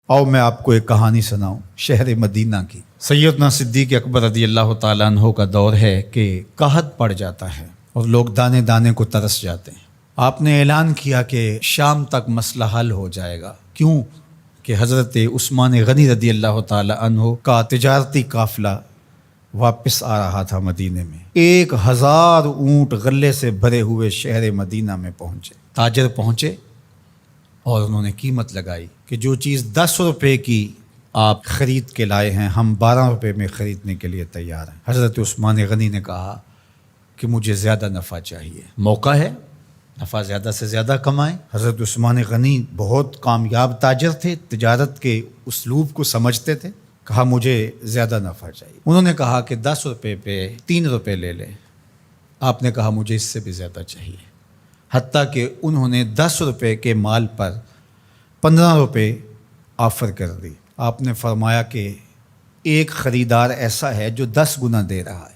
आओ मैं आपको एक कहानी सुनाऊं शहर मदीना की। सैयदना सिद्दीक़ अकबर रज़ी अल्लाह ताला अन्हु का दौर है कि कहत पड़ जाता है और लोग दाने दाने को तरस जाते हैं। आपने ऐलान किया कि शाम तक मसला हल हो जाएगा। क्यों कि हज़रत उस्मान गनी रज़ी अल्लाह ताला अन्हु का तिजारती काफ़िला वापस आ रहा था मदीने में। 1000 ऊँट गले से भरे हुए शहर मदीना में पहुँचे। ताजर पहुँचे और उन्होंने कीमत लगाई कि जो चीज़ 10 रुपये की आप ख़रीद के लाए हैं हम 12 रुपये में ख़रीदने के लिए तैयार हैं। हज़रत उस्मान गनी ने कहा कि मुझे ज़्यादा नफ़ा चाहिए, मौका है, नफ़ा ज़्यादा से ज़्यादा कमाएं। हज़रत उस्मान गनी बहुत कामयाब ताजर थे, तिजारत के उसलूब को समझते थे। कहा मुझे ज़्यादा नफ़ा चाहिए। उन्होंने कहा कि 10 रुपये पे 3 रुपये ले लें। आपने कहा मुझे इससे भी ज़्यादा चाहिए। हत्ता कि उन्होंने 10 रुपये के माल पर 15 रुपये ऑफ़र कर दी। आपने फरमाया कि एक ख़रीदार ऐसा है जो 10 गुना दे रहा है,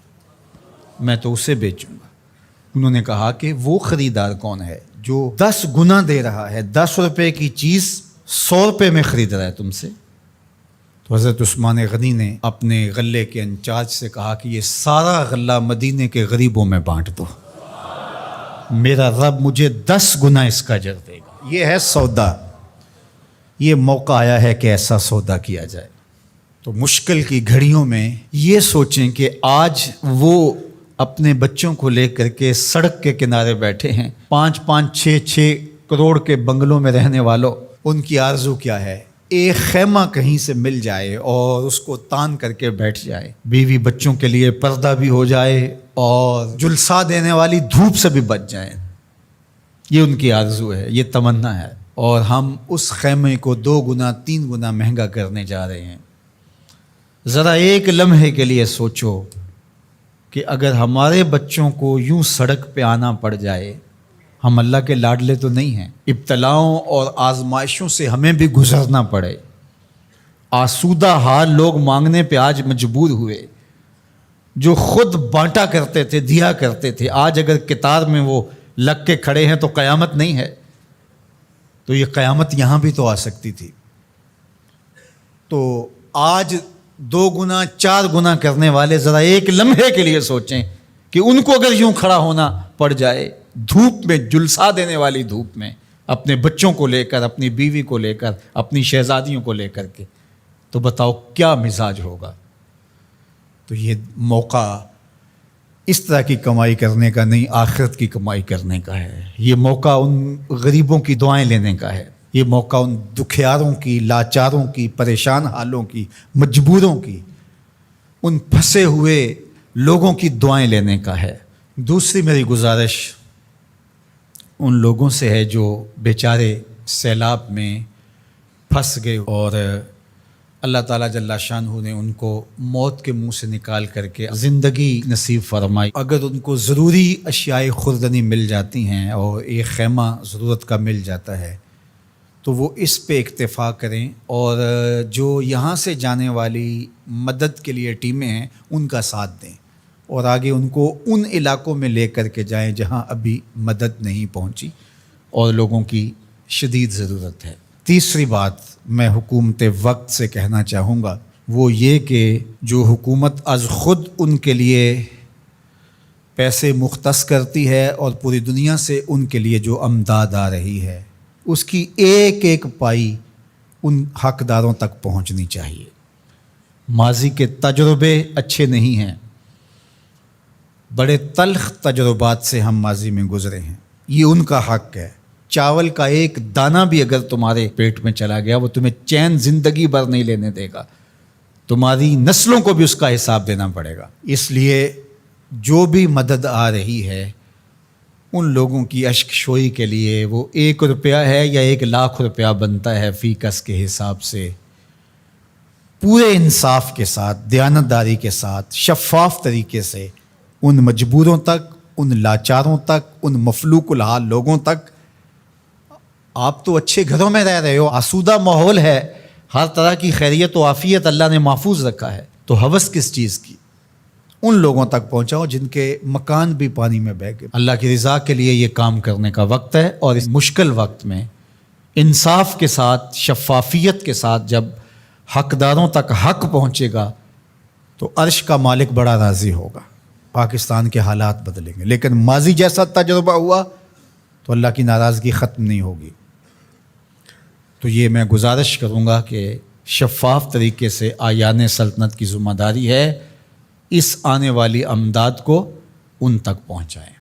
मैं तो उसे बेचूंगा। उन्होंने कहा कि वो ख़रीदार कौन है जो 10 गुना दे रहा है, 10 रुपये की चीज़ 100 रुपये में ख़रीद रहा है तुमसे। तो हज़रत उस्मान गनी ने अपने गले के इंचार्ज से कहा कि ये सारा गला मदीने के गरीबों में बांट दो, मेरा रब मुझे 10 गुना इसका अजर देगा। ये है सौदा, ये मौका आया है कि ऐसा सौदा किया जाए। तो मुश्किल की घड़ियों में ये सोचें कि आज वो अपने बच्चों को लेकर के सड़क के किनारे बैठे हैं। 5-5, 6-6 करोड़ के बंगलों में रहने वालों, उनकी आरज़ू क्या है? एक खैमा कहीं से मिल जाए और उसको तान करके बैठ जाए, बीवी बच्चों के लिए पर्दा भी हो जाए और जुलसा देने वाली धूप से भी बच जाए। ये उनकी आरज़ू है, ये तमन्ना है। और हम उस खैमे को 2 गुना 3 गुना महंगा करने जा रहे हैं। ज़रा एक लम्हे के लिए सोचो कि अगर हमारे बच्चों को यूं सड़क पे आना पड़ जाए, हम अल्लाह के लाडले तो नहीं हैं, इब्तलाओं और आजमाइशों से हमें भी गुजरना पड़े, आसूदा हाल लोग मांगने पे आज मजबूर हुए। जो खुद बांटा करते थे, दिया करते थे, आज अगर कितार में वो लग के खड़े हैं तो क़यामत नहीं है, तो ये क़यामत यहाँ भी तो आ सकती थी। तो आज 2 गुना 4 गुना करने वाले ज़रा एक लम्हे के लिए सोचें कि उनको अगर यूं खड़ा होना पड़ जाए धूप में, जुलसा देने वाली धूप में, अपने बच्चों को लेकर, अपनी बीवी को लेकर, अपनी शहजादियों को लेकर के, तो बताओ क्या मिजाज होगा। तो ये मौका इस तरह की कमाई करने का नहीं, आखिरत की कमाई करने का है। ये मौका उन गरीबों की दुआएं लेने का है। ये मौका उन दुखियारों की, लाचारों की, परेशान हालों की, मजबूरों की, उन फंसे हुए लोगों की दुआएं लेने का है। दूसरी मेरी गुजारिश उन लोगों से है जो बेचारे सैलाब में फंस गए और अल्लाह ताला जल्ला शानहू ने उनको मौत के मुंह से निकाल करके ज़िंदगी नसीब फरमाई। अगर उनको ज़रूरी अशियाए खुर्दनी मिल जाती हैं और एक खैमा ज़रूरत का मिल जाता है तो वो इस पे इक्तफ़ा करें और जो यहाँ से जाने वाली मदद के लिए टीमें हैं उनका साथ दें और आगे उनको उन इलाकों में ले कर के जाएँ जहाँ अभी मदद नहीं पहुँची और लोगों की शदीद ज़रूरत है। तीसरी बात मैं हुकूमत वक्त से कहना चाहूँगा वो ये कि जो हुकूमत आज ख़ुद उनके लिए पैसे मुख्तस करती है और पूरी दुनिया से उनके लिए जो अमदाद आ रही है उसकी एक एक पाई उन हकदारों तक पहुँचनी चाहिए। माजी के तजुर्बे अच्छे नहीं हैं, बड़े तल्ख तजुर्बात से हम माजी में गुज़रे हैं, ये उनका हक़ है। चावल का एक दाना भी अगर तुम्हारे पेट में चला गया वो तुम्हें चैन ज़िंदगी भर नहीं लेने देगा, तुम्हारी नस्लों को भी उसका हिसाब देना पड़ेगा। इसलिए जो भी मदद आ रही है उन लोगों की अश्कशोई के लिए वो 1 रुपया है या 1 लाख रुपया बनता है फ़ी कस के हिसाब से, पूरे इंसाफ के साथ, दयानतदारी के साथ, शफ़ाफ तरीके से उन मजबूरों तक, उन लाचारों तक, उन मफलूकुल हाल लोगों तक। आप तो अच्छे घरों में रह रहे हो, आसूदा माहौल है, हर तरह की खैरियत व आफ़ियत अल्लाह ने महफूज रखा है, तो हवस किस चीज़ की? उन लोगों तक पहुँचाओ जिनके मकान भी पानी में बह गए। अल्लाह की रज़ा के लिए ये काम करने का वक्त है और इस मुश्किल वक्त में انصاف کے ساتھ، شفافیت کے ساتھ جب حقداروں تک حق پہنچے گا تو عرش کا مالک بڑا راضی ہوگا، پاکستان کے حالات بدلیں گے۔ لیکن ماضی جیسا تجربہ ہوا تو اللہ کی ناراضگی ختم نہیں ہوگی۔ تو یہ میں گزارش کروں گا کہ شفاف طریقے سے آیان سلطنت کی ذمہ داری ہے اس آنے والی امداد کو ان تک پہنچائیں۔